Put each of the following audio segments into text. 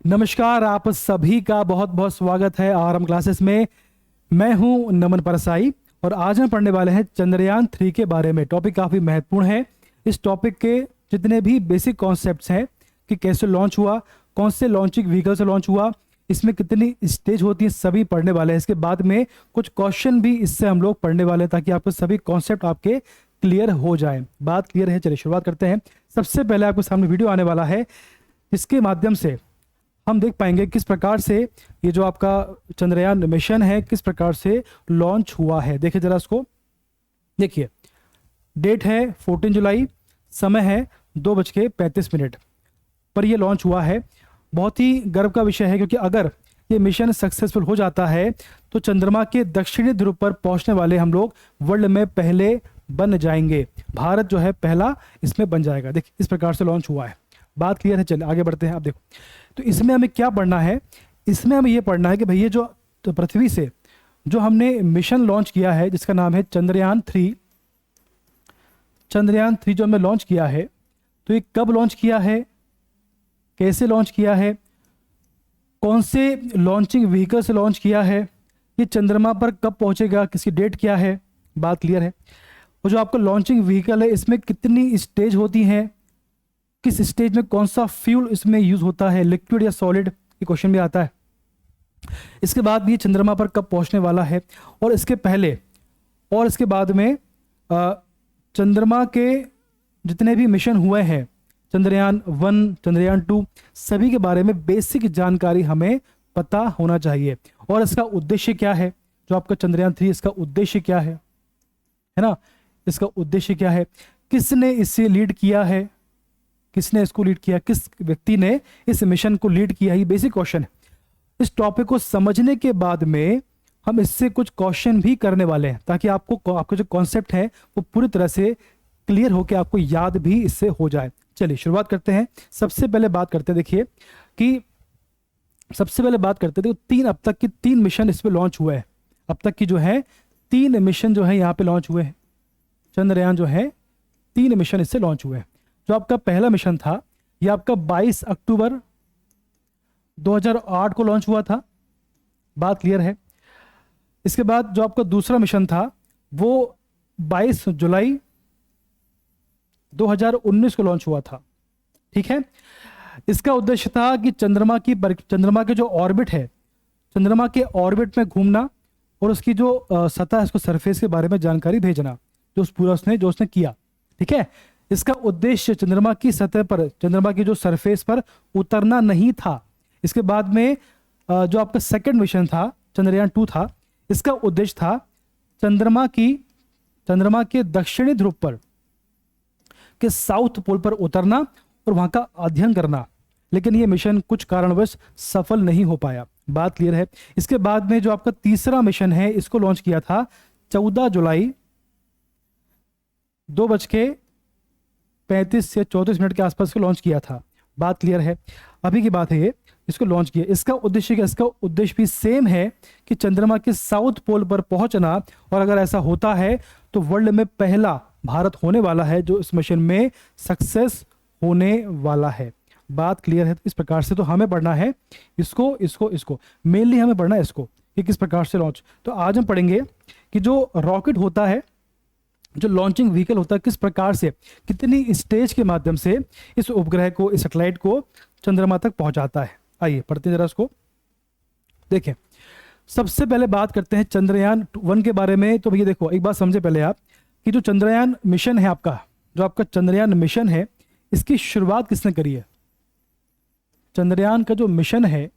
नमस्कार, आप सभी का बहुत बहुत स्वागत है आरएम क्लासेस में। मैं हूं नमन परसाई और आज हम पढ़ने वाले हैं चंद्रयान 3 के बारे में। टॉपिक काफ़ी महत्वपूर्ण है। इस टॉपिक के जितने भी बेसिक कॉन्सेप्ट्स हैं कि कैसे लॉन्च हुआ, कौन से लॉन्चिंग व्हीकल से लॉन्च हुआ, इसमें कितनी स्टेज होती है, सभी पढ़ने वाले हैं। इसके बाद में कुछ क्वेश्चन भी इससे हम लोग पढ़ने वाले हैं ताकि आपको सभी कॉन्सेप्ट आपके क्लियर हो जाए। बात क्लियर है? चलिए शुरुआत करते हैं। सबसे पहले आपके सामने वीडियो आने वाला है जिसके माध्यम से हम देख पाएंगे किस प्रकार से ये जो आपका चंद्रयान मिशन है किस प्रकार से लॉन्च हुआ है। देखिए जरा इसको देखिए। डेट है 14 जुलाई, समय है 2:35 पर यह लॉन्च हुआ है। बहुत ही गर्व का विषय है क्योंकि अगर ये मिशन सक्सेसफुल हो जाता है तो चंद्रमा के दक्षिणी ध्रुव पर पहुंचने वाले हम लोग वर्ल्ड में पहले बन जाएंगे। भारत जो है पहला इसमें बन जाएगा। देखिए इस प्रकार से लॉन्च हुआ है। बात क्लियर है? चलिए आगे बढ़ते हैं। आप देखो तो इसमें हमें क्या पढ़ना है। इसमें हमें ये पढ़ना है कि भैया जो पृथ्वी से जो हमने मिशन लॉन्च किया है जिसका नाम है चंद्रयान 3 जो हमने लॉन्च किया है तो ये कब लॉन्च किया है, कैसे लॉन्च किया है, कौन से लॉन्चिंग व्हीकल से लॉन्च किया है, ये चंद्रमा पर कब पहुंचेगा, किसकी डेट क्या है। बात क्लियर है? और जो आपका लॉन्चिंग व्हीकल है इसमें कितनी स्टेज होती हैं, किस स्टेज में कौन सा फ्यूल इसमें यूज होता है, लिक्विड या सॉलिड, ये क्वेश्चन भी आता है। इसके बाद ये चंद्रमा पर कब पहुंचने वाला है और इसके पहले और इसके बाद में चंद्रमा के जितने भी मिशन हुए हैं चंद्रयान 1, चंद्रयान 2, सभी के बारे में बेसिक जानकारी हमें पता होना चाहिए। और इसका उद्देश्य क्या है, जो आपका चंद्रयान 3 इसका उद्देश्य क्या है ना, इसका उद्देश्य क्या है, किसने इसे लीड किया है, किसने इसको लीड किया, किस व्यक्ति ने इस मिशन को लीड किया, ये बेसिक क्वेश्चन है। इस टॉपिक को समझने के बाद में हम इससे कुछ क्वेश्चन भी करने वाले हैं ताकि आपको आपका जो कॉन्सेप्ट है वो पूरी तरह से क्लियर होकर आपको याद भी इससे हो जाए। चलिए शुरुआत करते हैं। सबसे पहले बात करते हैं, देखिए कि सबसे पहले बात करते थे अब तक की 3 मिशन इस पे लॉन्च हुए हैं। अब तक की जो है 3 मिशन जो है यहाँ पे लॉन्च हुए हैं। चंद्रयान जो है 3 मिशन इससे लॉन्च हुए हैं। जो आपका पहला मिशन था ये आपका 22 अक्टूबर 2008 को लॉन्च हुआ था। बात क्लियर है? इसके बाद जो आपका दूसरा मिशन था वो 22 जुलाई 2019 को लॉन्च हुआ था। ठीक है। इसका उद्देश्य था कि चंद्रमा के जो ऑर्बिट है, चंद्रमा के ऑर्बिट में घूमना और उसकी जो सतह है, उसको सरफेस के बारे में जानकारी भेजना, जो उसने किया। ठीक है। इसका उद्देश्य चंद्रमा की सतह पर, चंद्रमा की जो सरफेस पर उतरना नहीं था। इसके बाद में जो आपका सेकंड मिशन था चंद्रयान 2 था, इसका उद्देश्य था चंद्रमा के दक्षिणी ध्रुव पर के साउथ पोल पर उतरना और वहां का अध्ययन करना, लेकिन यह मिशन कुछ कारणवश सफल नहीं हो पाया। बात क्लियर है? इसके बाद में जो आपका तीसरा मिशन है इसको लॉन्च किया था 14 जुलाई 2:35 से 34 के आसपास को लॉन्च किया था। बात क्लियर है? अभी की बात है ये, इसको लॉन्च किया। इसका उद्देश्य क्या? इसका उद्देश्य भी सेम है कि चंद्रमा के साउथ पोल पर पहुंचना, और अगर ऐसा होता है तो वर्ल्ड में पहला भारत होने वाला है जो इस मिशन में सक्सेस होने वाला है। बात क्लियर है? इस प्रकार से तो हमें पढ़ना है इसको मेनली हमें पढ़ना है इसको कि किस प्रकार से लॉन्च। तो आज हम पढ़ेंगे कि जो रॉकेट होता है, जो लॉन्चिंग व्हीकल होता है, किस प्रकार से, कितनी स्टेज के माध्यम से इस उपग्रह को, इस सैटेलाइट को चंद्रमा तक पहुंचाता है। आइए पढ़ते हैं जरा इसको। देखें सबसे पहले बात करते हैं चंद्रयान 1 के बारे में। तो भैया देखो एक बात समझे पहले आप कि जो चंद्रयान मिशन है आपका, जो आपका चंद्रयान मिशन है, इसकी शुरुआत किसने करी है? चंद्रयान का जो मिशन है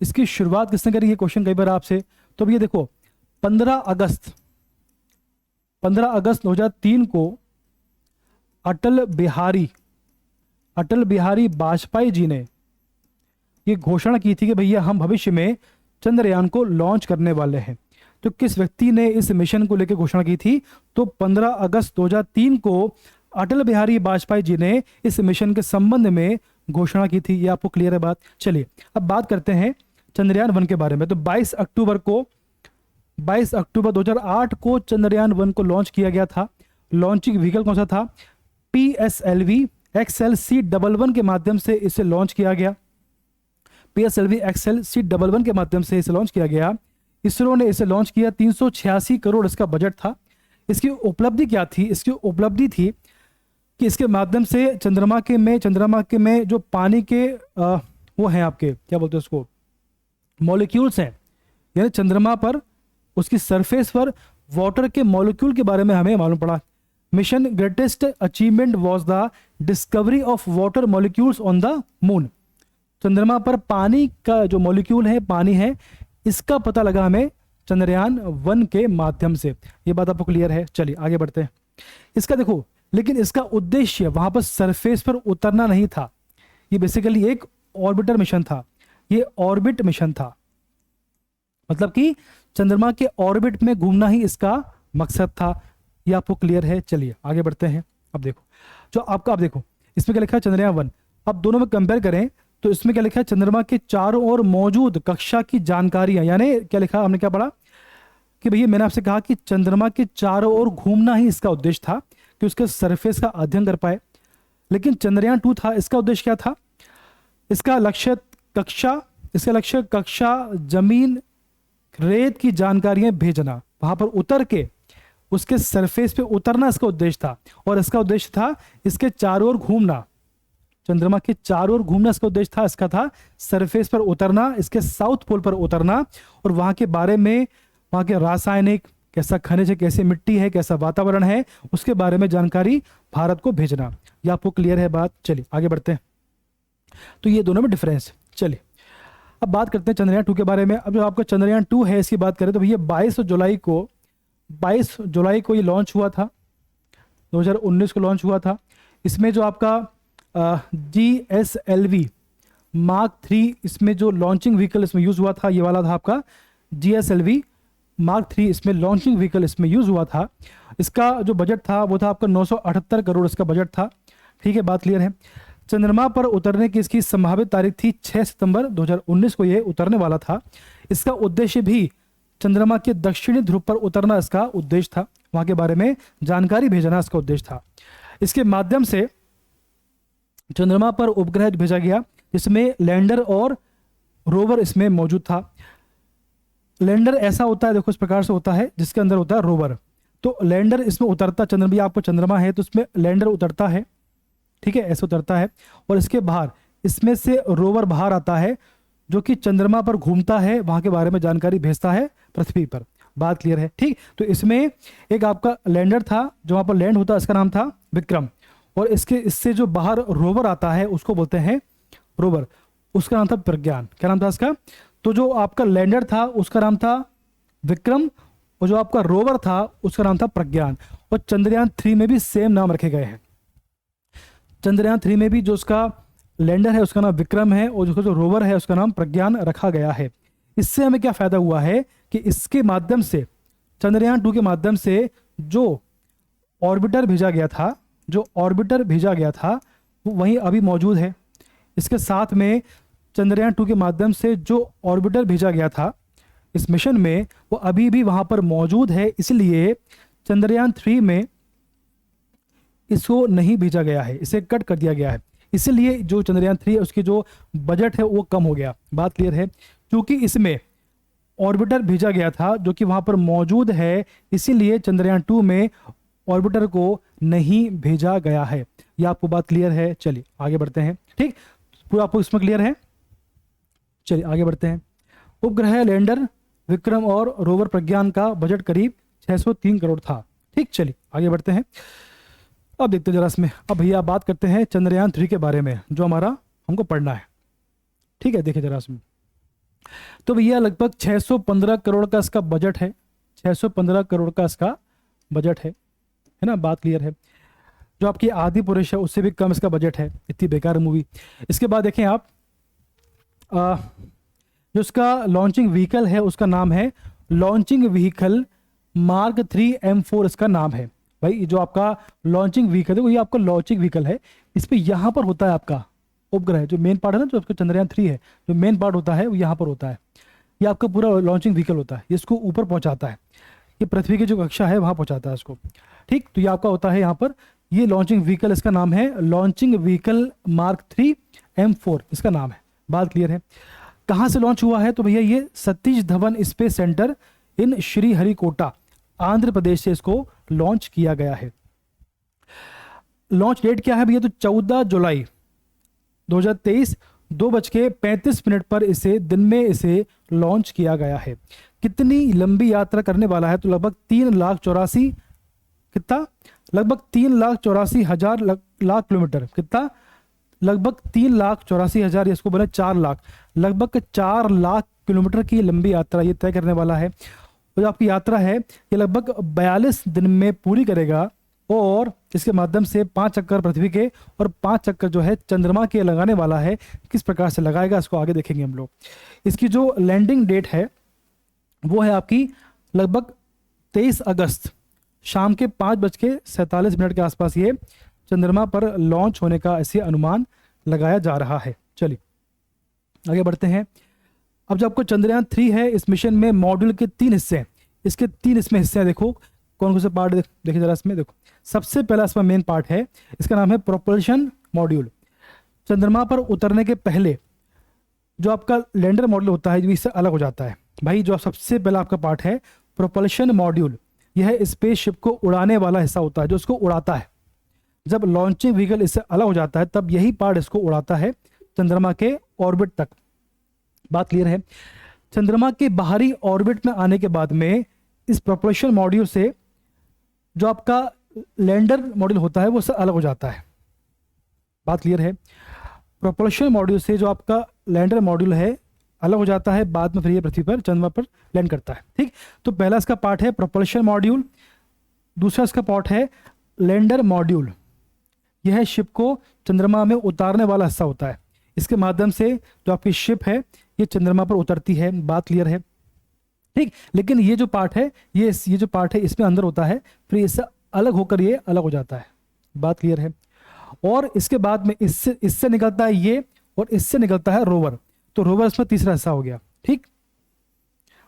इसकी शुरुआत किसने करी है, क्वेश्चन कई बार आपसे। तो भैया देखो 15 अगस्त 2003 को अटल बिहारी वाजपेयी जी ने ये घोषणा की थी कि भैया हम भविष्य में चंद्रयान को लॉन्च करने वाले हैं। तो किस व्यक्ति ने इस मिशन को लेकर घोषणा की थी? तो 15 अगस्त 2003 को अटल बिहारी वाजपेयी जी ने इस मिशन के संबंध में घोषणा की थी। ये आपको क्लियर है बात? चलिए अब बात करते हैं चंद्रयान 1 के बारे में। तो 22 अक्टूबर 2008 को चंद्रयान 1 को लॉन्च किया गया था। लॉन्चिंग व्हीकल कौन सा था? PSLV XLC11 के माध्यम से इसे लॉन्च किया गया। PSLV XL C11 के माध्यम से इसे लॉन्च किया गया। इसरो ने इसे लॉन्च किया, 386 करोड़ इसका बजट था। इसकी उपलब्धि क्या थी? इसकी उपलब्धि थी कि इसके माध्यम से चंद्रमा के में जो पानी के वो हैं आपके क्या बोलते हैं उसको, मॉलिक्यूल्स हैं, यानी चंद्रमा पर उसकी सरफेस पर वाटर के मॉलिक्यूल के बारे में हमें मालूम पड़ा। Mission greatest achievement was the discovery of water molecules on the moon. चंद्रमा पर पानी का जो मॉलिक्यूल है, पानी है, इसका पता लगा हमें चंद्रयान 1 के माध्यम से। ये बात आपको क्लियर है? चलिए आगे बढ़ते हैं। इसका देखो, लेकिन इसका उद्देश्य वहां पर सरफेस पर उतरना नहीं था। ये बेसिकली एक ऑर्बिटर मिशन था। ये ऑर्बिट मिशन था, मतलब कि चंद्रमा के ऑर्बिट में घूमना ही इसका मकसद था। ये आपको क्लियर है? चलिए आगे बढ़ते हैं। अब देखो जो आपका, अब देखो इसमें क्या लिखा है, चंद्रयान 1। अब दोनों में कंपेयर करें तो इसमें क्या लिखा है, चंद्रमा के चारों ओर मौजूद कक्षा की जानकारियां, यानी क्या लिखा, हमने क्या पढ़ा कि भैया मैंने आपसे कहा कि चंद्रमा के चारों ओर घूमना ही इसका उद्देश्य था कि उसके सरफेस का अध्ययन कर पाए। लेकिन चंद्रयान 2 था, इसका उद्देश्य क्या था? इसका लक्ष्य कक्षा, जमीन, रेत की जानकारियां भेजना, वहां पर उतर के उसके सरफेस पे उतरना इसका उद्देश्य था। और इसका उद्देश्य था इसके चारों ओर घूमना, चंद्रमा के चारों ओर घूमना इसका उद्देश्य था। इसका था सरफेस पर उतरना, इसके साउथ पोल पर उतरना और वहां के बारे में, वहां के रासायनिक, कैसा खनिज है, कैसी मिट्टी है, कैसा वातावरण है, उसके बारे में जानकारी भारत को भेजना। ये आपको क्लियर है बात? चलिए आगे बढ़ते हैं। तो ये दोनों में डिफरेंस। चलिए अब बात करते हैं चंद्रयान 2 के बारे में। अब जो आपका चंद्रयान 2 है, इसकी बात करें तो भैया 22 जुलाई को ये लॉन्च हुआ था, 2019 को लॉन्च हुआ था। इसमें जो आपका GSLV Mark 3, इसमें जो लॉन्चिंग व्हीकल इसमें यूज हुआ था, ये वाला था आपका GSLV Mark 3, इसमें लॉन्चिंग व्हीकल इसमें यूज हुआ था। इसका जो बजट था वो था आपका 978 करोड़ इसका बजट था। ठीक है, बात क्लियर है? चंद्रमा पर उतरने की इसकी संभावित तारीख थी 6 सितंबर 2019 को ये उतरने वाला था। इसका उद्देश्य भी चंद्रमा के दक्षिणी ध्रुव पर उतरना इसका उद्देश्य था, वहां के बारे में जानकारी भेजना इसका उद्देश्य था। इसके माध्यम से चंद्रमा पर उपग्रह भेजा गया, जिसमें लैंडर और रोवर इसमें मौजूद था। लैंडर ऐसा होता है, देखो इस प्रकार से होता है, जिसके अंदर होता है रोवर। तो लैंडर इसमें उतरता, चंद्रमा आपको चंद्रमा है तो इसमें लैंडर उतरता है, ठीक है, ऐसे उतरता है। और इसके बाहर इसमें से रोवर बाहर आता है, जो कि चंद्रमा पर घूमता है, वहां के बारे में जानकारी भेजता है पृथ्वी पर। बात क्लियर है? ठीक, तो इसमें एक आपका लैंडर था जो वहां पर लैंड होता है, इसका नाम था विक्रम। और इससे जो बाहर रोवर आता है उसको बोलते हैं रोवर, उसका नाम था प्रज्ञान। क्या नाम था इसका? तो जो आपका लैंडर था उसका नाम था विक्रम, और जो आपका रोवर था उसका नाम था प्रज्ञान। और चंद्रयान 3 में भी सेम नाम रखे गए हैं। चंद्रयान 3 में भी जो उसका लैंडर है उसका नाम विक्रम है, और जो रोवर है उसका नाम प्रज्ञान रखा गया है। इससे हमें क्या फायदा हुआ है कि इसके माध्यम से, चंद्रयान 2 के माध्यम से जो ऑर्बिटर भेजा गया था वो वहीं अभी मौजूद है। इसके साथ में चंद्रयान 2 के माध्यम से जो ऑर्बिटर भेजा गया था इस मिशन में, वो अभी भी वहां पर मौजूद है। इसलिए चंद्रयान 3 में इसको नहीं भेजा गया है, इसे कट कर दिया गया है। इसलिए जो चंद्रयान 3 है उसकी जो बजट है वो कम हो गया। बात क्लियर है? क्योंकि इसमें ऑर्बिटर भेजा गया था जो कि वहां पर मौजूद है, इसीलिए चंद्रयान 2 में ऑर्बिटर को नहीं भेजा गया है। ये आपको बात क्लियर है? चलिए आगे बढ़ते हैं। ठीक, पूरा आपको इसमें क्लियर है? चलिए आगे बढ़ते हैं। उपग्रह लैंडर विक्रम और रोवर प्रज्ञान का बजट करीब 603 करोड़ था। ठीक, चलिए आगे बढ़ते हैं। अब देखते हैं जरा इसमें। अब भैया बात करते हैं चंद्रयान 3 के बारे में, जो हमारा हमको पढ़ना है। ठीक है, देखिए जरा इसमें। तो भैया लगभग 615 करोड़ का इसका बजट है। 615 करोड़ का इसका बजट है ना? बात क्लियर है? जो आपकी आदि पुरुष है उससे भी कम इसका बजट है। इतनी बेकार मूवी। इसके बाद देखें आप, जो उसका लॉन्चिंग व्हीकल है उसका नाम है लॉन्चिंग व्हीकल मार्क 3 M4 इसका नाम है। भाई जो आपका लॉन्चिंग व्हीकल है वो ये आपका लॉन्चिंग व्हीकल है। इस पर यहाँ पर होता है आपका उपग्रह, जो मेन पार्ट है ना, जो आपका चंद्रयान 3 है, जो मेन पार्ट होता है वो यहाँ पर होता है। ये आपका पूरा लॉन्चिंग व्हीकल होता है, ये इसको ऊपर पहुँचाता है, ये पृथ्वी की जो कक्षा है वहाँ पहुँचाता है इसको। ठीक, तो ये आपका होता है यहाँ पर, ये लॉन्चिंग व्हीकल, इसका नाम है लॉन्चिंग व्हीकल मार्क 3 M4 इसका नाम है। बात क्लियर है? कहाँ से लॉन्च हुआ है? तो भैया ये सतीश धवन स्पेस सेंटर इन श्रीहरिकोटा आंध्र प्रदेश से इसको लॉन्च किया गया है। लॉन्च डेट क्या है भैया? तो 14 जुलाई 2023 2:35 पर इसे दिन में इसे लॉन्च किया गया है। कितनी लंबी यात्रा करने वाला है? तो लगभग 3,84,000 कितना? लगभग 3,84,000 लाख किलोमीटर। कितना? लगभग 3,84,000, इसको बोले 4 लाख, लगभग 4 लाख किलोमीटर की लंबी यात्रा ये तय करने वाला है। तो जो आपकी यात्रा है ये लगभग 42 दिन में पूरी करेगा और इसके माध्यम से 5 चक्कर पृथ्वी के और 5 चक्कर जो है चंद्रमा के लगाने वाला है। किस प्रकार से लगाएगा इसको आगे देखेंगे हम लोग। इसकी जो लैंडिंग डेट है वो है आपकी लगभग 23 अगस्त शाम के 5:47 के आसपास ये चंद्रमा पर लॉन्च होने का ऐसे अनुमान लगाया जा रहा है। चलिए आगे बढ़ते हैं। अब जो आपको चंद्रयान 3 है इस मिशन में मॉड्यूल के 3 हिस्से हैं। इसके 3 इसमें हिस्से हैं। देखो कौन कौन से पार्ट देखिए जरा इसमें। देखो सबसे पहला इसमें मेन पार्ट है, इसका नाम है प्रोपल्शन मॉड्यूल। चंद्रमा पर उतरने के पहले जो आपका लैंडर मॉड्यूल होता है इससे अलग हो जाता है भाई। जो सबसे पहला आपका पार्ट है प्रोपल्शन मॉड्यूल, यह स्पेसशिप को उड़ाने वाला हिस्सा होता है जो उसको उड़ाता है। जब लॉन्चिंग व्हीकल इससे अलग हो जाता है तब यही पार्ट इसको उड़ाता है चंद्रमा के ऑर्बिट तक। बात क्लियर है? चंद्रमा के बाहरी ऑर्बिट में आने के बाद में इस प्रोपल्शन मॉड्यूल से जो आपका लैंडर मॉड्यूल होता है वो उससे अलग हो जाता है। बात क्लियर है? प्रोपल्शन मॉड्यूल से जो आपका लैंडर मॉड्यूल है अलग हो जाता है, बाद में फिर ये पृथ्वी पर चंद्रमा पर लैंड करता है। ठीक, तो पहला इसका पार्ट है प्रोपल्शन मॉड्यूल। दूसरा इसका पार्ट है लैंडर मॉड्यूल। यह शिप को चंद्रमा में उतारने वाला हिस्सा होता है। इसके माध्यम से जो आपकी शिप है ये चंद्रमा पर उतरती है। बात क्लियर है? ठीक, लेकिन ये जो पार्ट है ये जो पार्ट है इसमें अंदर होता है, फिर इससे अलग होकर ये अलग हो जाता है। बात क्लियर है? और इसके बाद में इससे निकलता है ये और इससे निकलता है रोवर। तो रोवर इसमें तीसरा हिस्सा हो गया। ठीक,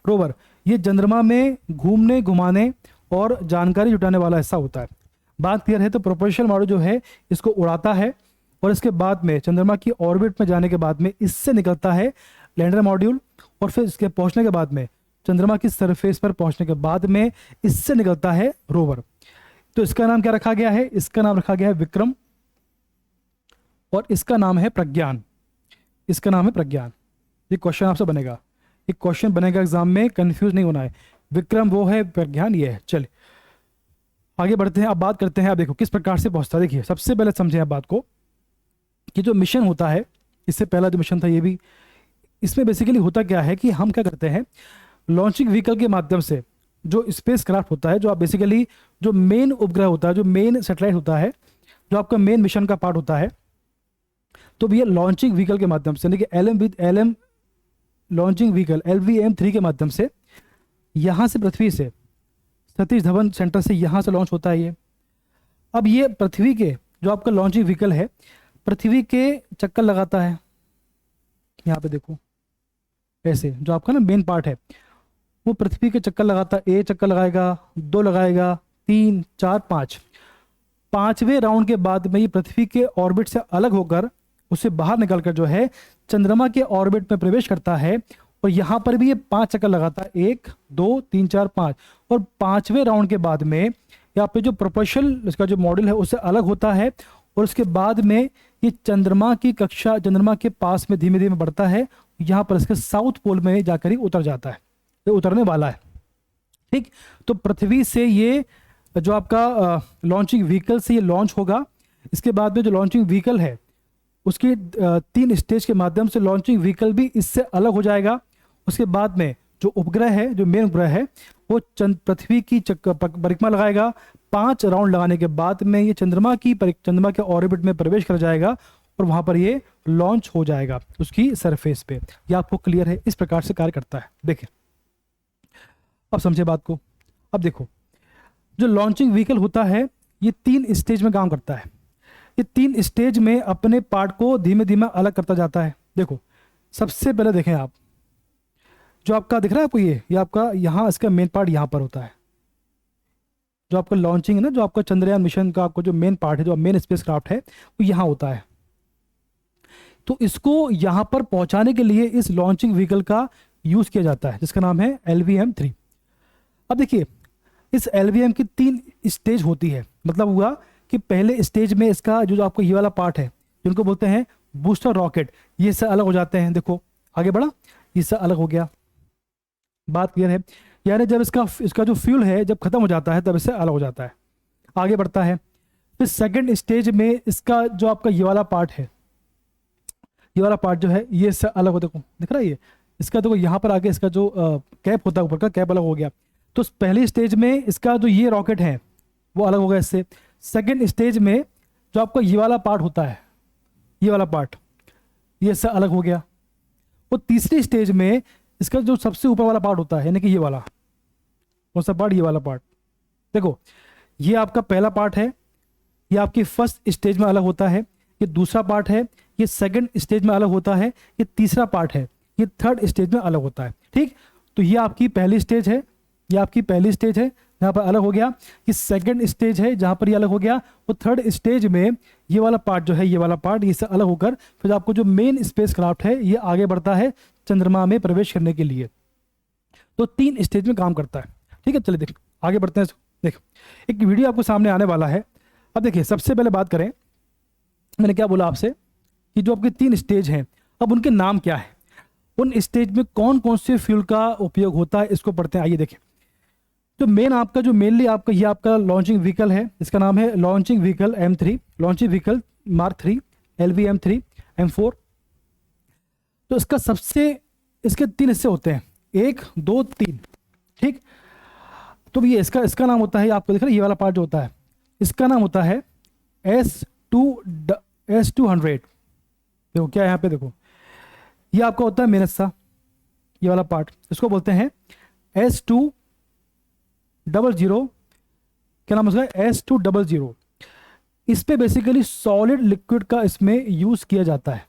रोवर ये चंद्रमा में घूमने घुमाने और जानकारी जुटाने वाला हिस्सा होता है। बात क्लियर है? तो प्रोपल्शन मॉड्यूल जो है इसको उड़ाता है और इसके बाद में चंद्रमा की ऑर्बिट में जाने के बाद में इससे निकलता है लैंडर मॉड्यूल और फिर इसके पहुंचने के बाद में चंद्रमा की सरफेस पर पहुंचने के बाद में इससे निकलता है रोवर। तो इसका नाम क्या रखा गया है? इसका नाम रखा गया है विक्रम और इसका नाम है प्रज्ञान। इसका नाम है प्रज्ञान। ये क्वेश्चन आपसे बनेगा, ये क्वेश्चन बनेगा एग्जाम में, कंफ्यूज नहीं होना है। विक्रम वो है, प्रज्ञान ये है। चलिए आगे बढ़ते हैं। अब बात करते हैं, अब देखो किस प्रकार से पहुंचता है। देखिए सबसे पहले समझें आप बात को कि जो मिशन होता है, इससे पहला जो मिशन था ये भी, इसमें बेसिकली होता क्या है कि हम क्या करते हैं लॉन्चिंग व्हीकल के माध्यम से जो स्पेस क्राफ्ट होता है, जो आप बेसिकली जो मेन उपग्रह होता है, जो मेन सैटेलाइट होता है, जो आपका मेन मिशन का पार्ट होता है, तो भैया लॉन्चिंग व्हीकल के माध्यम से LM लॉन्चिंग व्हीकल LVM-3 के माध्यम से यहाँ से पृथ्वी से सतीश धवन सेंटर से यहाँ से लॉन्च होता है ये। अब ये पृथ्वी के जो आपका लॉन्चिंग व्हीकल है पृथ्वी के चक्कर लगाता है। यहाँ पे देखो ऐसे जो आपका ना मेन पार्ट है वो पृथ्वी के चक्कर लगाता है। एक चक्कर लगाएगा, 2 लगाएगा, 3, 4, 5। 5वें राउंड के बाद में ये पृथ्वी के ऑर्बिट से अलग होकर उससे बाहर निकलकर जो है चंद्रमा के ऑर्बिट में प्रवेश करता है और यहाँ पर भी ये 5 चक्कर लगाता है। 1, 2, 3, 4, 5 और 5वें राउंड के बाद में यहाँ पे जो प्रोपल्शन इसका जो मॉडल है उससे अलग होता है और उसके बाद में ये चंद्रमा की कक्षा चंद्रमा के पास में धीमे धीमे बढ़ता है। यहाँ पर इसके साउथ पोल में जाकर ही उतर जाता है, ये उतरने वाला है। ठीक, तो पृथ्वी से ये जो आपका लॉन्चिंग व्हीकल से ये लॉन्च होगा। इसके बाद में जो लॉन्चिंग व्हीकल है उसकी 3 स्टेज के माध्यम से लॉन्चिंग व्हीकल भी इससे अलग हो जाएगा। उसके बाद में जो उपग्रह है, जो मेन उपग्रह है, वो पृथ्वी की परिक्रमा लगाएगा। 5 राउंड लगाने के बाद में ये चंद्रमा के ऑर्बिट में प्रवेश कर जाएगा और वहां पर ये लॉन्च हो जाएगा उसकी सरफेस पे। ये आपको क्लियर है? इस प्रकार से कार्य करता है। देखिए अब समझे बात को। अब देखो जो लॉन्चिंग व्हीकल होता है ये 3 स्टेज में काम करता है। ये 3 स्टेज में अपने पार्ट को धीमे धीमे अलग करता जाता है। देखो सबसे पहले देखें आप, जो आपका दिख रहा है आपको ये आपका यहाँ इसका मेन पार्ट यहाँ पर होता है। जो आपका लॉन्चिंग है ना, जो आपका चंद्रयान मिशन का आपको जो मेन पार्ट है, जो मेन स्पेस क्राफ्ट है, वो यहाँ होता है। तो इसको यहाँ पर पहुँचाने के लिए इस लॉन्चिंग व्हीकल का यूज़ किया जाता है, जिसका नाम है LVM-3। अब देखिए, इस LVM की 3 स्टेज होती है। मतलब हुआ कि पहले स्टेज में इसका जो आपको ये वाला पार्ट है, जिनको बोलते हैं बूस्टर रॉकेट, ये से अलग हो जाते हैं। देखो आगे बढ़ा, इससे अलग हो गया। बात क्लियर है? यानी जब इसका जो फ्यूल है जब खत्म हो जाता है तब इससे अलग हो जाता है। आगे बढ़ता है, फिर सेकंड स्टेज में इसका जो आपका ये वाला पार्ट है, ये वाला पार्ट जो है ये इससे अलग हो, देखो दिख रहा है ये, इसका देखो यहाँ पर आगे इसका जो कैप होता है ऊपर का, कैप अलग हो गया। तो पहली स्टेज में इसका जो ये रॉकेट है वो अलग हो गया इससे। सेकंड स्टेज में जो आपका ये वाला पार्ट होता है, ये वाला पार्ट, ये इससे अलग हो गया। और तीसरी स्टेज में इसका जो सबसे ऊपर वाला पार्ट होता है, यानी कि ये वाला, कौन सा पार्ट, ये वाला पार्ट, देखो ये आपका पहला पार्ट है, ये आपकी फर्स्ट स्टेज में अलग होता है। ये दूसरा पार्ट है, ये सेकंड स्टेज में अलग होता है। ये तीसरा पार्ट है, ये थर्ड स्टेज में अलग होता है। ठीक, तो ये आपकी पहली स्टेज है, ये आपकी पहली स्टेज है जहाँ पर अलग हो गया। ये सेकंड स्टेज है जहाँ पर ये अलग हो गया। और थर्ड स्टेज में ये वाला पार्ट जो है, ये वाला पार्ट, इससे अलग होकर फिर आपको जो मेन स्पेस क्राफ्ट है ये आगे बढ़ता है चंद्रमा में प्रवेश करने के लिए। तो 3 स्टेज में काम करता है। ठीक है, चलिए देख आगे बढ़ते हैं। देखो एक वीडियो आपको सामने आने वाला है। अब देखिए, सबसे पहले बात करें, मैंने क्या बोला आपसे कि जो आपके 3 स्टेज हैं, अब उनके नाम क्या है, उन स्टेज में कौन कौन से फ्यूल का उपयोग होता है, इसको पढ़ते हैं। आइए देखें, तो मेन आपका जो मेनली आपका ये आपका लॉन्चिंग व्हीकल है, इसका नाम है launching vehicle M3, launching vehicle mark 3, LVM-3 M4। तो इसका सबसे, इसके 3 हिस्से होते हैं, 1 2 3। ठीक, तो ये इसका नाम होता है, आपको दिख रहा है ये वाला पार्ट जो होता है, इसका नाम होता है S200। देखो क्या है यहाँ पे, देखो ये आपका होता है मेन हिस्सा, ये वाला पार्ट, इसको बोलते हैं S200। क्या नाम है उसका, S200। इस पे बेसिकली सॉलिड लिक्विड का इसमें यूज किया जाता है।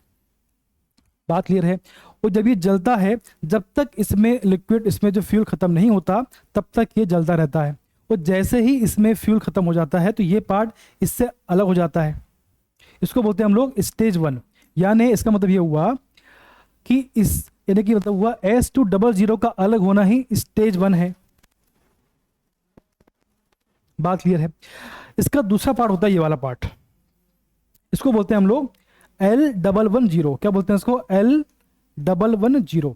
बात क्लियर है? और जब ये जलता है, जब तक इसमें लिक्विड, इसमें जो फ्यूल खत्म नहीं होता तब तक ये जलता रहता है। और जैसे ही इसमें फ्यूल खत्म हो जाता है तो ये पार्ट इससे अलग हो जाता है। इसको बोलते हैं हम लोग स्टेज 1। यानी इसका मतलब ये हुआ कि इस, यानी कि मतलब हुआ S200 का अलग होना ही स्टेज 1 है। बात क्लियर है? इसका दूसरा पार्ट होता है ये वाला पार्ट, इसको बोलते हैं हम लोग L110। क्या बोलते हैं इसको, L110।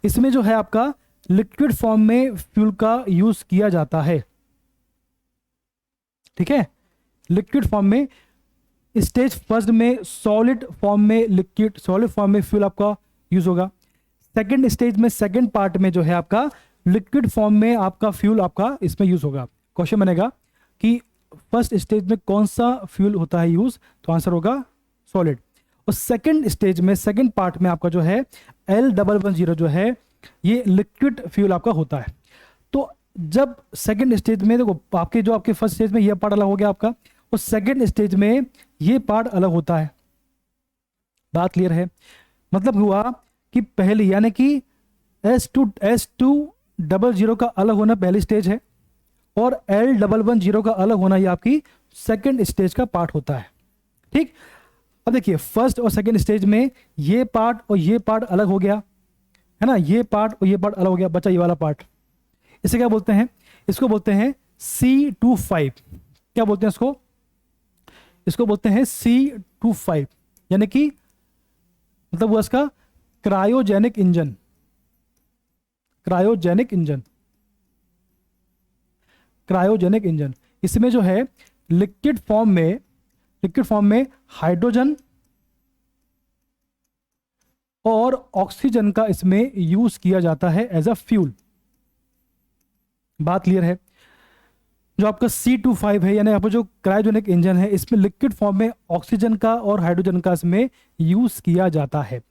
इसमें जो है आपका लिक्विड फॉर्म में फ्यूल का यूज किया जाता है। ठीक है, लिक्विड फॉर्म में। स्टेज फर्स्ट में सॉलिड फॉर्म में लिक्विड, सॉलिड फॉर्म में फ्यूल आपका यूज होगा। सेकंड स्टेज में, सेकंड पार्ट में जो है आपका लिक्विड फॉर्म में आपका फ्यूल आपका इसमें यूज होगा। क्वेश्चन बनेगा कि फर्स्ट स्टेज में कौन सा फ्यूल होता है यूज, तो आंसर होगा सॉलिड। और सेकंड स्टेज में, सेकंड पार्ट में आपका जो है L110 जो है ये लिक्विड फ्यूल आपका होता है। तो जब सेकंड स्टेज में, देखो आपके जो आपके फर्स्ट स्टेज में ये पार्ट अलग हो गया आपका, और सेकंड स्टेज में ये पार्ट अलग होता है। बात क्लियर है? मतलब हुआ कि पहले, यानी कि S200 का अलग होना पहली स्टेज है, और L110 का अलग होना ये आपकी सेकंड स्टेज का पार्ट होता है। ठीक, अब देखिए फर्स्ट और सेकंड स्टेज में ये पार्ट और ये पार्ट अलग हो गया है ना, ये पार्ट और ये पार्ट अलग हो गया, बचा ये वाला पार्ट। इसे क्या बोलते हैं, इसको बोलते हैं C25। क्या बोलते हैं इसको, इसको बोलते हैं C25, यानी कि मतलब वो इसका cryogenic engine, cryogenic engine, cryogenic engine. इसमें जो है लिक्विड फॉर्म में हाइड्रोजन और ऑक्सीजन का इसमें यूज किया जाता है एज अ फ्यूल। बात क्लियर है? जो आपका C25 है, यानी आपका जो क्रायोजेनिक इंजन है, इसमें लिक्विड फॉर्म में ऑक्सीजन का और हाइड्रोजन का इसमें यूज किया जाता है।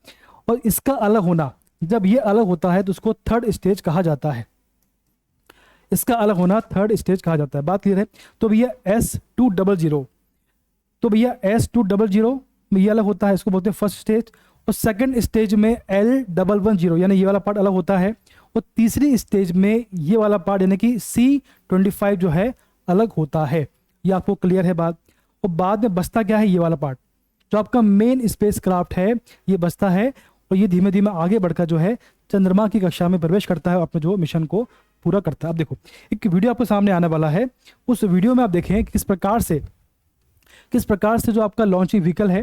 और इसका अलग होना, जब ये अलग होता है तो उसको थर्ड स्टेज कहा जाता है। इसका अलग होना थर्ड स्टेज कहा जाता है। बात क्लियर है? तो भैया S200, तो भैया S200 में ये अलग होता है, इसको बोलते हैं फर्स्ट स्टेज। और सेकंड स्टेज में L110, यानी ये वाला पार्ट अलग होता है। और तीसरी स्टेज में ये वाला पार्ट, यानी कि C25 जो है अलग होता है। ये आपको क्लियर है बात? और बाद में बचता क्या है, ये वाला पार्ट, जो आपका मेन स्पेस क्राफ्ट है ये बचता है और ये धीमे धीमे आगे बढ़कर जो है चंद्रमा की कक्षा में प्रवेश करता है और अपने जो मिशन को पूरा करता है। अब देखो एक वीडियो आपके सामने आने वाला है, उस वीडियो में आप देखें किस प्रकार से जो आपका लॉन्चिंग व्हीकल है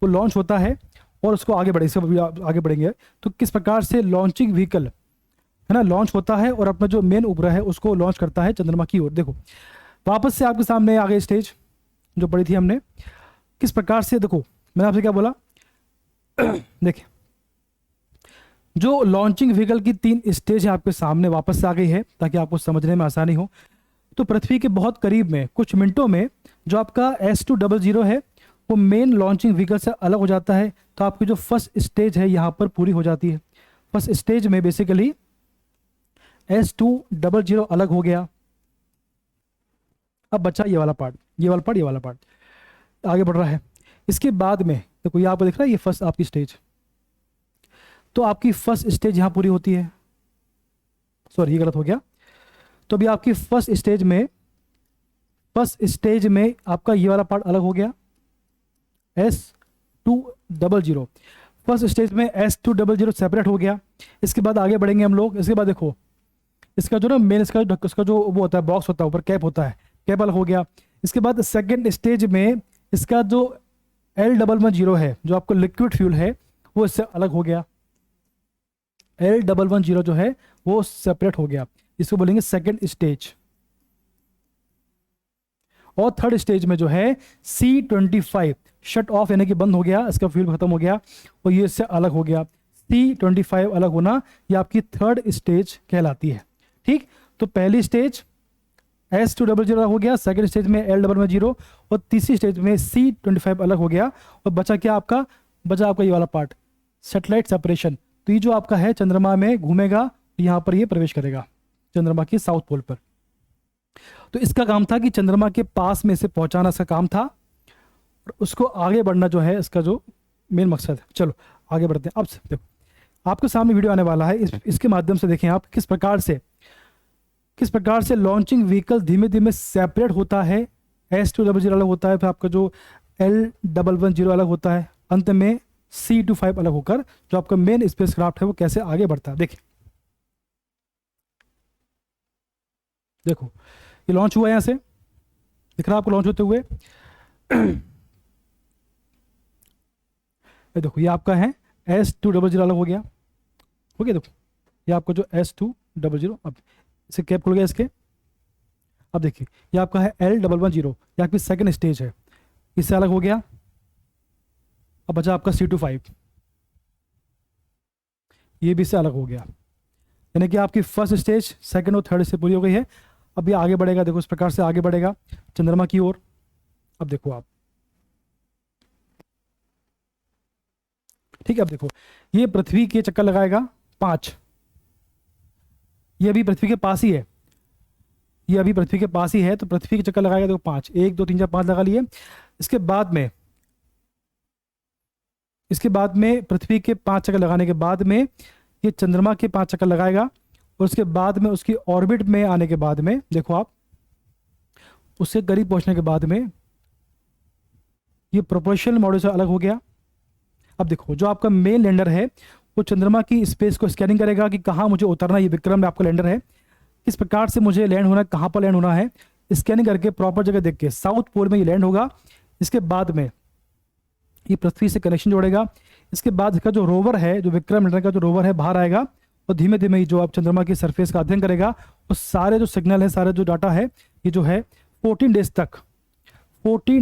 वो लॉन्च होता है और उसको आगे बढ़े, इससे आगे बढ़ेंगे तो किस प्रकार से लॉन्चिंग व्हीकल है ना लॉन्च होता है और अपना जो मेन उपग्रह है उसको लॉन्च करता है चंद्रमा की ओर। देखो वापस से आपके सामने आ गई स्टेज जो पढ़ी थी हमने, किस प्रकार से, देखो मैंने आपसे क्या बोला देखिए जो लॉन्चिंग व्हीकल की 3 स्टेज है आपके सामने वापस से आ गई है ताकि आपको समझने में आसानी हो। तो पृथ्वी के बहुत करीब में कुछ मिनटों में जो आपका S200 है वो मेन लॉन्चिंग व्हीकल से अलग हो जाता है, तो आपकी जो फर्स्ट स्टेज है यहाँ पर पूरी हो जाती है। फर्स्ट स्टेज में बेसिकली S200 अलग हो गया। अब बचा ये वाला पार्ट आगे बढ़ रहा है। इसके बाद में देखो ये आपको दिख रहा है ये फर्स्ट आपकी स्टेज, तो आपकी फर्स्ट स्टेज यहाँ पूरी होती है, सॉरी ये गलत हो गया। तो अभी आपकी फर्स्ट स्टेज में आपका ये वाला पार्ट अलग हो गया S200। फर्स्ट स्टेज में S200 सेपरेट हो गया। इसके बाद आगे बढ़ेंगे हम लोग। इसके बाद देखो इसका जो ना मेन इसका जो वो होता है बॉक्स होता है ऊपर कैप होता है, कैप अलग हो गया। इसके बाद सेकेंड स्टेज में इसका जो L110 है जो आपको लिक्विड फ्यूल है वो इससे अलग हो गया। L110 जो है वो सेपरेट हो गया, इसको बोलेंगे सेकेंड स्टेज। और थर्ड स्टेज में जो है C25 शट ऑफ यानी कि बंद हो गया, इसका फ्यूल खत्म हो गया और ये इससे अलग हो गया। C25 अलग होना ये आपकी थर्ड स्टेज कहलाती है। ठीक, तो पहली स्टेज S200 हो गया, सेकंड स्टेज में L110 और तीसरी स्टेज में C25 अलग हो गया और बचा आपका ये वाला पार्ट सैटेलाइट सेपरेशन। तो ये जो आपका है चंद्रमा में घूमेगा, यहाँ पर ये प्रवेश करेगा चंद्रमा के साउथ पोल पर। तो इसका काम था कि चंद्रमा के पास में इसे पहुंचाना इसका काम था और उसको आगे बढ़ना जो है इसका जो मेन मकसद है। चलो आगे बढ़ते हैं। अब देखो आपके सामने वीडियो आने वाला है, इसके माध्यम से देखें आप किस प्रकार से लॉन्चिंग व्हीकल धीमे धीमे सेपरेट होता है। S200 अलग होता है, फिर आपका जो L110 अलग होता है, अंत में C25 अलग होकर जो आपका मेन स्पेसक्राफ्ट है वो कैसे आगे बढ़ता है। देखो ये लॉन्च हुआ यहां से, दिख रहा है आपको लॉन्च होते हुए। ये देखो ये आपका है S200 अलग हो गया। देखो ये आपका जो S200, अब इसे कैप खुल गया इसके। अब देखिए ये आपका है L110, ये आपकी सेकंड स्टेज है, इससे अलग हो गया। अब बचा आपका C25, ये भी इससे अलग हो गया। यानी कि आपकी फर्स्ट स्टेज सेकंड और थर्ड से पूरी हो गई है। अब ये आगे बढ़ेगा, देखो इस प्रकार से आगे बढ़ेगा चंद्रमा की ओर। अब देखो आप, ठीक है, अब देखो ये पृथ्वी के चक्कर लगाएगा 5। ये अभी पृथ्वी के पास ही है, तो पृथ्वी के चक्कर लगाएगा देखो 5, 1 2 3 4 5 लगा लिए। इसके बाद में पृथ्वी के 5 चक्कर लगाने के बाद में ये चंद्रमा के 5 चक्कर लगाएगा और उसके बाद में उसकी ऑर्बिट में आने के बाद में देखो आप उससे करीब पहुंचने के बाद में ये प्रोपोर्शनल मॉडल से अलग हो गया। अब देखो जो आपका मेन लैंडर है वो चंद्रमा की स्पेस को स्कैनिंग करेगा कि कहाँ मुझे उतरना है। ये विक्रम आपका लैंडर है, किस प्रकार से मुझे लैंड होना है, कहाँ पर लैंड होना है, स्कैनिंग करके प्रॉपर जगह देख के साउथ पोल में ये लैंड होगा। इसके बाद में ये पृथ्वी से कनेक्शन जोड़ेगा। इसके बाद इसका जो रोवर है, जो विक्रम लैंडर का जो रोवर है बाहर आएगा और धीमे धीमे जो आप चंद्रमा की सरफेस का अध्ययन करेगा और सारे जो सिग्नल है, सारे जो डाटा है, ये जो है 14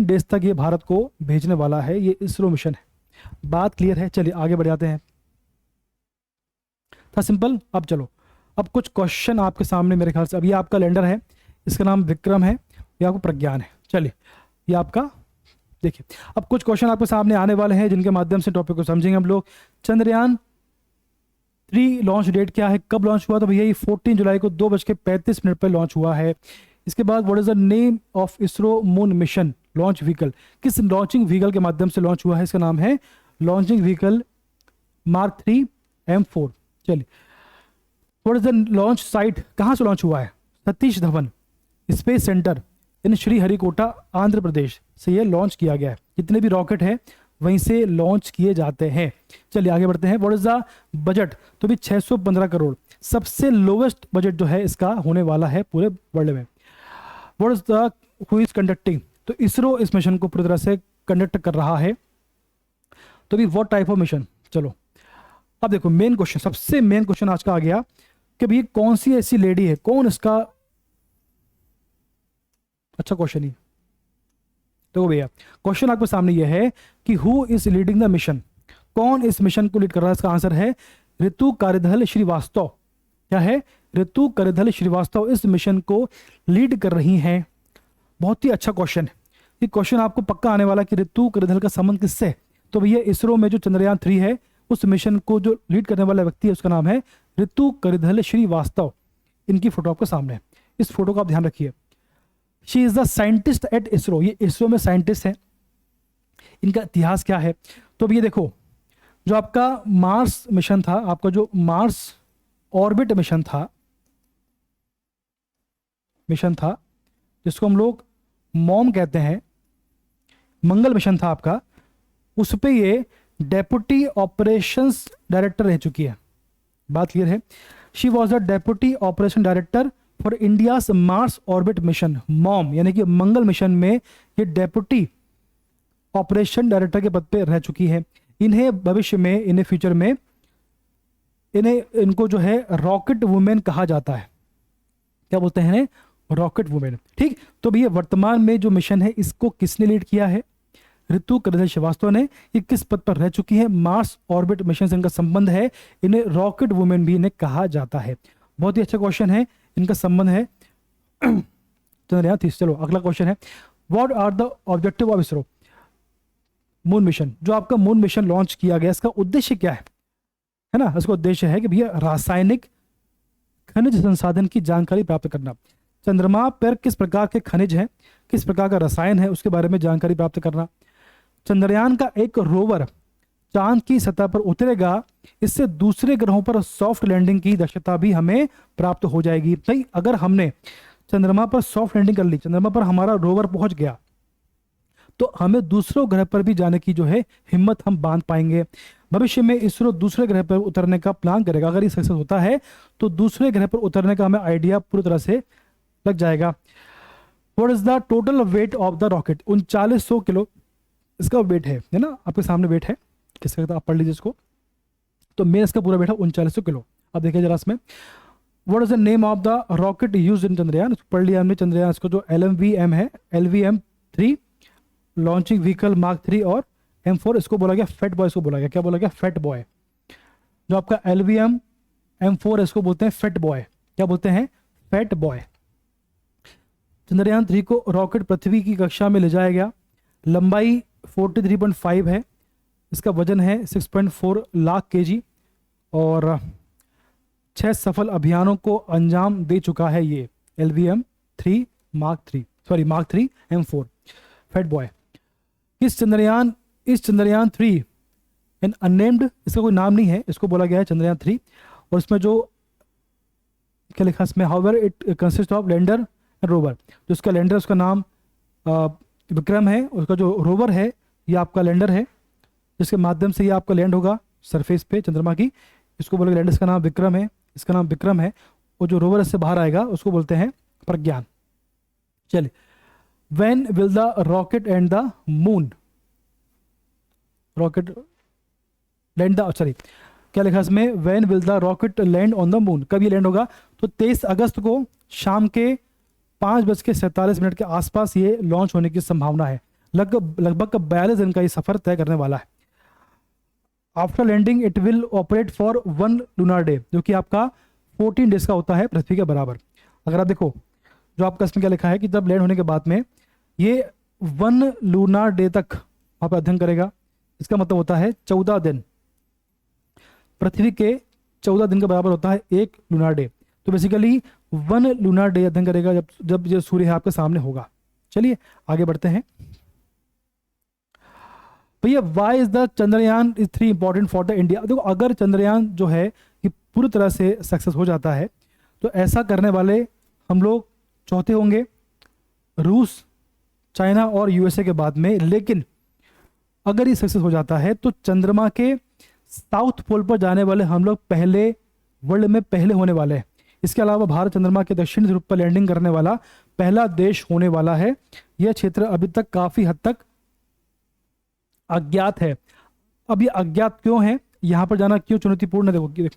डेज तक ये भारत को भेजने वाला है। ये इसरो मिशन है। बात क्लियर है? चलिए आगे बढ़ जाते हैं। था सिंपल। अब चलो, अब कुछ क्वेश्चन आपके सामने मेरे ख्याल से। अब ये आपका लैंडर है, इसका नाम विक्रम है, ये आपको प्रज्ञान है। चलिए ये आपका देखिए, अब कुछ क्वेश्चन आपके सामने आने वाले हैं जिनके माध्यम से टॉपिक को समझेंगे हम लोग। चंद्रयान 3 लॉन्च डेट क्या है, कब लॉन्च हुआ? तो भैया ये 14 जुलाई को 2:35 पर लॉन्च हुआ है। इसके बाद what is the name of ISRO moon mission launch vehicle, किस लॉन्चिंग व्हीकल के माध्यम से लॉन्च हुआ है? इसका नाम है लॉन्चिंग व्हीकल मार्क 3 M4। चलिए, what is the launch site, कहाँ से लॉन्च हुआ है? सतीश धवन स्पेस सेंटर इन श्रीहरिकोटा आंध्र प्रदेश से ये लॉन्च किया गया है। जितने भी रॉकेट है वहीं से लॉन्च किए जाते हैं। चलिए आगे बढ़ते हैं। What is the budget? तो भी 615 करोड़ सबसे लोवेस्ट बजट जो है इसका होने वाला है पूरे वर्ल्ड में। What is the who is conducting? तो इसरो इस मिशन को पूरी तरह से कंडक्ट कर रहा है। तो भी व्हाट टाइप ऑफ मिशन? चलो अब देखो मेन क्वेश्चन, सबसे मेन क्वेश्चन आज का आ गया कि भाई कौन सी ऐसी लेडी है, कौन इसका, अच्छा क्वेश्चन ही तो भैया क्वेश्चन आपके सामने यह है कि who is leading the mission, कौन इस मिशन को लीड कर रहा है? इसका आंसर है ऋतु कारिधल श्रीवास्तव। क्या है? ऋतु कारिधल श्रीवास्तव इस मिशन को लीड कर रही हैं। बहुत ही अच्छा क्वेश्चन है ये, क्वेश्चन आपको पक्का आने वाला कि ऋतु कारिधल का संबंध किससे है? तो भैया इसरो में जो चंद्रयान 3 है उस मिशन को जो लीड करने वाला व्यक्ति है उसका नाम है ऋतु कारिधल श्रीवास्तव। इनकी फोटो आपके सामने है, इस फोटो का आप ध्यान रखिए। She is the scientist at ISRO, ये इसरो में साइंटिस्ट है। इनका इतिहास क्या है? तो अब ये देखो, जो आपका मार्स मिशन था, आपका जो मार्स ऑर्बिट मिशन था जिसको हम लोग मॉम कहते हैं, मंगल मिशन था आपका, उस पे ये डेप्यूटी ऑपरेशंस डायरेक्टर रह चुकी है। बात क्लियर है? She was the deputy operation director for India's Mars orbit mission, mom, यानी कि मंगल मिशन में ये डेप्यूटी ऑपरेशन डायरेक्टर के पद पे रह चुकी है। इन्हें भविष्य में, इन्हें फ्यूचर में इनको जो है रॉकेट वुमेन कहा जाता है। क्या बोलते हैं इन्हें? Rocket women. ठीक, तो भैया वर्तमान में जो मिशन है इसको किसने लीड किया है? ऋतु कारिधल श्रीवास्तव ने। ये किस पद पर रह चुकी है? मार्स ऑर्बिट मिशन से इनका संबंध है, इन्हें रॉकेट वुमेन भी इन्हें कहा जाता है। बहुत ही अच्छा क्वेश्चन है, इनका संबंध है चंद्रयान 3। चलो अगला क्वेश्चन है, what are the objective of ISRO moon mission? जो आपका मून मिशन लॉन्च किया गया इसका उद्देश्य क्या है ना? इसका उद्देश्य है कि भैया रासायनिक खनिज संसाधन की जानकारी प्राप्त करना। चंद्रमा पर किस प्रकार के खनिज हैं, किस प्रकार का रसायन है, उसके बारे में जानकारी प्राप्त करना। चंद्रयान का एक रोवर चांद की सतह पर उतरेगा, इससे दूसरे ग्रहों पर सॉफ्ट लैंडिंग की दक्षता भी हमें प्राप्त हो जाएगी। भाई अगर हमने चंद्रमा पर सॉफ्ट लैंडिंग कर ली, चंद्रमा पर हमारा रोवर पहुंच गया, तो हमें दूसरों ग्रह पर भी जाने की जो है हिम्मत हम बांध पाएंगे। भविष्य में इसरो दूसरे ग्रह पर उतरने का प्लान करेगा। अगर ये सक्सेस होता है तो दूसरे ग्रह पर उतरने का हमें आइडिया पूरी तरह से लग जाएगा। What is the total weight of the rocket? 3900 kilo इसका वेट है ना? आपके सामने वेट है किसका, आप पढ़ लीजिए इसको। तो मेन इसका पूरा वेट है 3900 किलो। अब देखिए जरा इसमें, what is the name of the rocket used in Chandrayaan? पढ़ लिया हमने चंद्रयान, इसको जो LMVM है, LVM-3 लॉन्चिंग व्हीकल मार्क 3 और M4, इसको बोला गया फैट बॉय। इसको बोला गया, क्या बोला गया? Fat boy. जो आपका LVM-M4 इसको बोलते हैं फैट बॉय। क्या बोलते हैं? Fat boy. चंद्रयान 3 को रॉकेट पृथ्वी की कक्षा में ले जाया गया। लंबाई 43.5 है, इसका वजन है 6.4 लाख kg और 6 सफल अभियानों को अंजाम दे चुका है ये LVM-3 mark 3 M4 fat boy. इस चंद्रयान 3 एन अननेम्ड, इसका कोई नाम नहीं है, इसको बोला गया है चंद्रयान 3। और इसमें जो क्या लिखा इसमें, however it consist of lander and rover. जो उसका लैंडर, उसका नाम विक्रम है, उसका जो रोवर है ये आपका लैंडर है, जिसके माध्यम से ये आपका लैंड होगा सरफेस पे चंद्रमा की। इसको बोला गया लैंडर, इसका नाम विक्रम है, इसका नाम विक्रम है। और जो रोवर इससे बाहर आएगा उसको बोलते हैं प्रज्ञान। चलिए, when will the rocket and the moon, rocket land the, sorry क्या लिखा इसमें, when will the rocket land on the moon? कब ये लैंड होगा? तो 23 अगस्त को शाम के 5:47 के आसपास ये लॉन्च होने की संभावना है। लगभग 42 दिन का ये सफर तय करने वाला है। After landing it will operate for 1 lunar day, जो कि आपका 14 डेज का होता है पृथ्वी के बराबर। अगर आप देखो जो आपका इसमें क्या लिखा है कि जब लैंड होने के बाद में ये 1 लूनर डे तक वहां पर अध्ययन करेगा। इसका मतलब होता है 14 दिन, पृथ्वी के 14 दिन के बराबर होता है 1 लूनर डे। तो बेसिकली 1 लूनर डे अध्ययन करेगा जब ये सूर्य आपके सामने होगा। चलिए आगे बढ़ते हैं। भैया why is the Chandrayaan 3 important for the India? देखो अगर चंद्रयान जो है कि पूरी तरह से सक्सेस हो जाता है तो ऐसा करने वाले हम लोग चौथे होंगे, रूस, चाइना और USA के बाद में। लेकिन अगर ये सक्सेस हो जाता है तो चंद्रमा के साउथ पोल पर जाने वाले हम लोग पहले, वर्ल्ड में पहले होने वाले हैं। इसके अलावा भारत चंद्रमा के दक्षिणी ध्रुव पर लैंडिंग करने वाला पहला देश होने वाला है। यह क्षेत्र अभी तक काफी हद तक अज्ञात है। अब ये अज्ञात क्यों है, यहाँ पर जाना क्यों चुनौतीपूर्ण है? देखो,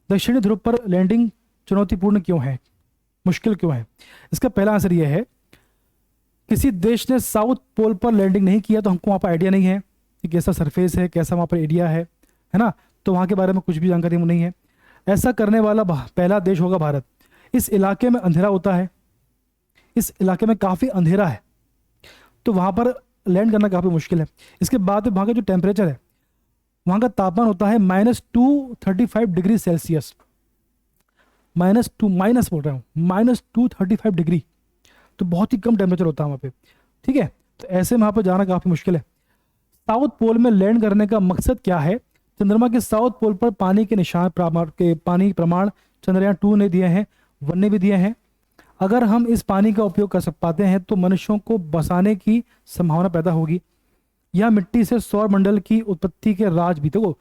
दक्षिणी ध्रुव पर लैंडिंग चुनौतीपूर्ण क्यों है, मुश्किल क्यों है? इसका पहला आंसर यह है, किसी देश ने साउथ पोल पर लैंडिंग नहीं किया तो हमको वहाँ पर आइडिया नहीं है कि कैसा सरफेस है, कैसा वहाँ पर एरिया है ना, तो वहाँ के बारे में कुछ भी जानकारी नहीं है। ऐसा करने वाला पहला देश होगा भारत। इस इलाके में अंधेरा होता है, इस इलाके में काफ़ी अंधेरा है, तो वहाँ पर लैंड करना काफ़ी मुश्किल है। इसके बाद वहाँ का जो टेम्परेचर है, वहाँ का तापमान होता है -235 डिग्री सेल्सियस। माइनस बोल रहा हूँ, -235 डिग्री, तो बहुत ही कम टेम्परेचर होता है वहाँ पे। ठीक है, तो ऐसे में वहाँ पर जाना काफ़ी मुश्किल है। साउथ पोल में लैंड करने का मकसद क्या है? चंद्रमा के साउथ पोल पर पानी के निशान, पानी प्रमाण चंद्रयान 2 ने दिए हैं, 1 ने भी दिए हैं। अगर हम इस पानी का उपयोग कर पाते हैं तो मनुष्यों को बसाने की संभावना पैदा होगी। यह मिट्टी से सौर मंडल की उत्पत्ति के राज भी, देखो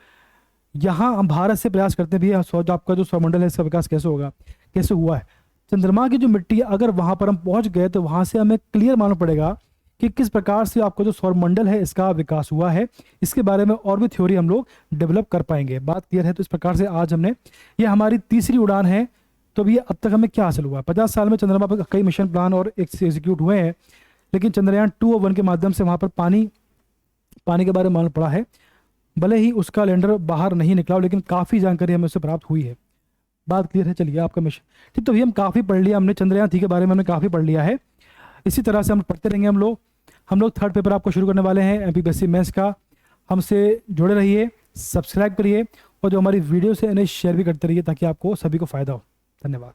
यहाँ हम भारत से प्रयास करते भी, आपका जो सौर मंडल है इसका विकास कैसे होगा, कैसे हुआ है। चंद्रमा की जो मिट्टी है, अगर वहाँ पर हम पहुँच गए तो वहाँ से हमें क्लियर मालूम पड़ेगा कि किस प्रकार से आपका जो सौर मंडल है इसका विकास हुआ है। इसके बारे में और भी थ्योरी हम लोग डेवलप कर पाएंगे। बात क्लियर है? तो इस प्रकार से आज हमने, ये हमारी तीसरी उड़ान है। तो अभी अब तक हमें क्या हासिल हुआ? 50 साल में चंद्रमा पर कई मिशन प्लान और एग्जीक्यूट हुए हैं, लेकिन चंद्रयान 2 और 1 के माध्यम से वहाँ पर पानी के बारे में मालूम पड़ा है। भले ही उसका लैंडर बाहर नहीं निकला, लेकिन काफ़ी जानकारी हमें उससे प्राप्त हुई है। बात क्लियर है? चलिए, आपका मिशन ठीक। तो भी हम काफ़ी पढ़ लिया हमने, चंद्रयान 3 के बारे में हमने काफ़ी पढ़ लिया है। इसी तरह से हम पढ़ते रहेंगे। हम लोग थर्ड पेपर आपको शुरू करने वाले हैं एमपीपीएससी मेंस का। हमसे जुड़े रहिए, सब्सक्राइब करिए और जो हमारी वीडियोस है इन्हें शेयर भी करते रहिए ताकि आपको सभी को फ़ायदा हो। धन्यवाद।